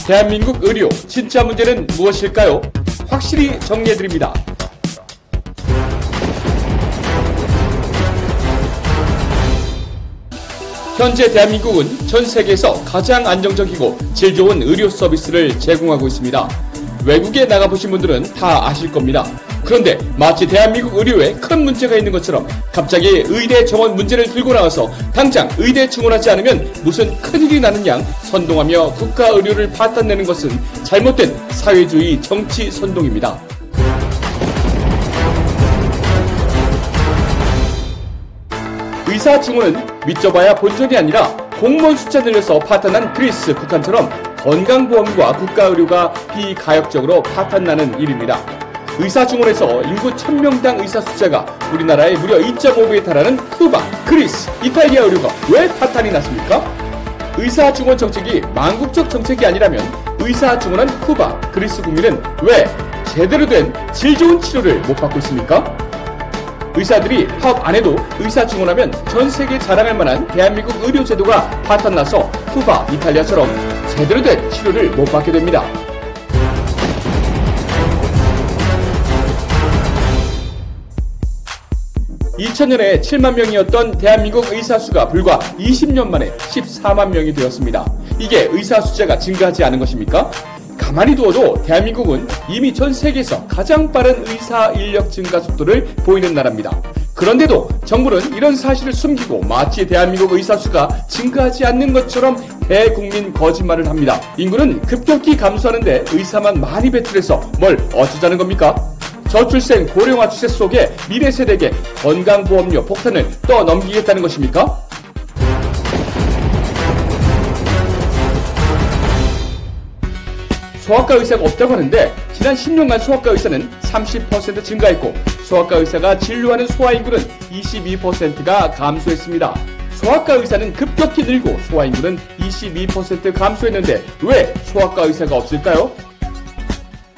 대한민국 의료 진짜 문제는 무엇일까요? 확실히 정리해드립니다. 현재 대한민국은 전 세계에서 가장 안정적이고 질 좋은 의료 서비스를 제공하고 있습니다. 외국에 나가보신 분들은 다 아실 겁니다. 그런데 마치 대한민국 의료에 큰 문제가 있는 것처럼 갑자기 의대 정원 문제를 들고 나와서 당장 의대 증원하지 않으면 무슨 큰일이 나는 양 선동하며 국가 의료를 파탄내는 것은 잘못된 사회주의 정치 선동입니다. 의사 증원은 믿져봐야 본전이 아니라 공무원 숫자 늘려서 파탄난 그리스, 북한처럼 건강보험과 국가의료가 비가역적으로 파탄나는 일입니다. 의사 증원에서 인구 1000명당 의사 숫자가 우리나라의 무려 2.5배에 달하는 쿠바, 그리스, 이탈리아 의료가 왜 파탄이 났습니까? 의사 증원 정책이 망국적 정책이 아니라면 의사 증원한 쿠바, 그리스 국민은 왜 제대로 된 질 좋은 치료를 못 받고 있습니까? 의사들이 파업 안 해도 의사 증원하면 전 세계 자랑할 만한 대한민국 의료제도가 파탄나서 쿠바, 이탈리아처럼 제대로 된 치료를 못 받게 됩니다. (2000년에) 7만 명이었던 대한민국 의사 수가 불과 20년 만에 14만 명이 되었습니다. 이게 의사 숫자가 증가하지 않은 것입니까? 가만히 두어도 대한민국은 이미 전 세계에서 가장 빠른 의사 인력 증가 속도를 보이는 나라입니다. 그런데도 정부는 이런 사실을 숨기고 마치 대한민국 의사 수가 증가하지 않는 것처럼 대국민 거짓말을 합니다. 인구는 급격히 감소하는데 의사만 많이 배출해서 뭘 어쩌자는 겁니까? 저출생 고령화 추세 속에 미래 세대에게 건강보험료 폭탄을 떠넘기겠다는 것입니까? 소아과 의사가 없다고 하는데 지난 10년간 소아과 의사는 30% 증가했고 소아과 의사가 진료하는 소아인구는 22%가 감소했습니다. 소아과 의사는 급격히 늘고 소아인구는 22% 감소했는데 왜 소아과 의사가 없을까요?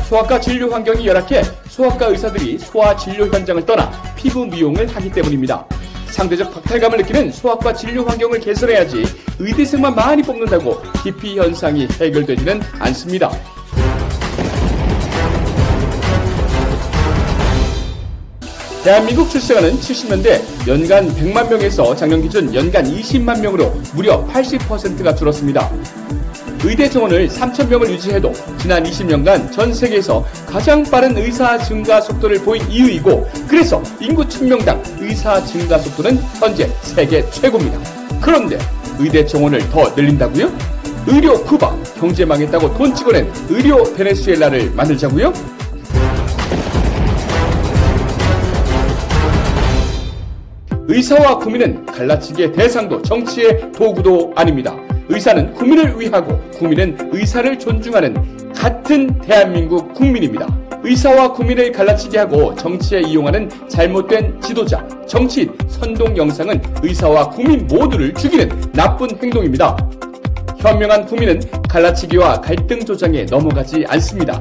소아과 진료 환경이 열악해 소아과 의사들이 소아 진료 현장을 떠나 피부 미용을 하기 때문입니다. 상대적 박탈감을 느끼는 소아과 진료 환경을 개선해야지 의대생만 많이 뽑는다고 기피 현상이 해결되지는 않습니다. 대한민국 출생아는 70년대 연간 100만 명에서 작년 기준 연간 20만 명으로 무려 80%가 줄었습니다. 의대 정원을 3,000명을 유지해도 지난 20년간 전 세계에서 가장 빠른 의사 증가 속도를 보인 이유이고 그래서 인구 1000명당 의사 증가 속도는 현재 세계 최고입니다. 그런데 의대 정원을 더 늘린다고요? 의료 쿠바, 경제 망했다고 돈 찍어낸 의료 베네수엘라를 만들자고요? 의사와 국민은 갈라치기의 대상도 정치의 도구도 아닙니다. 의사는 국민을 위하고 국민은 의사를 존중하는 같은 대한민국 국민입니다. 의사와 국민을 갈라치게 하고 정치에 이용하는 잘못된 지도자, 정치인, 선동 영상은 의사와 국민 모두를 죽이는 나쁜 행동입니다. 현명한 국민은 갈라치기와 갈등 조장에 넘어가지 않습니다.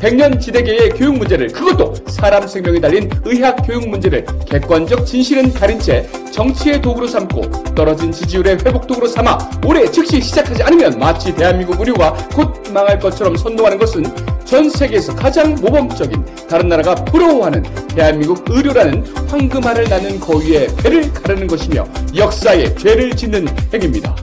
100년 지대계의 교육 문제를, 그것도 사람 생명이 달린 의학 교육 문제를 객관적 진실은 가린 채 정치의 도구로 삼고 떨어진 지지율의 회복 도구로 삼아 올해 즉시 시작하지 않으면 마치 대한민국 의료가 곧 망할 것처럼 선동하는 것은 전 세계에서 가장 모범적인, 다른 나라가 부러워하는 대한민국 의료라는 황금알을 낳는 거위의 배를 가르는 것이며 역사에 죄를 짓는 행위입니다.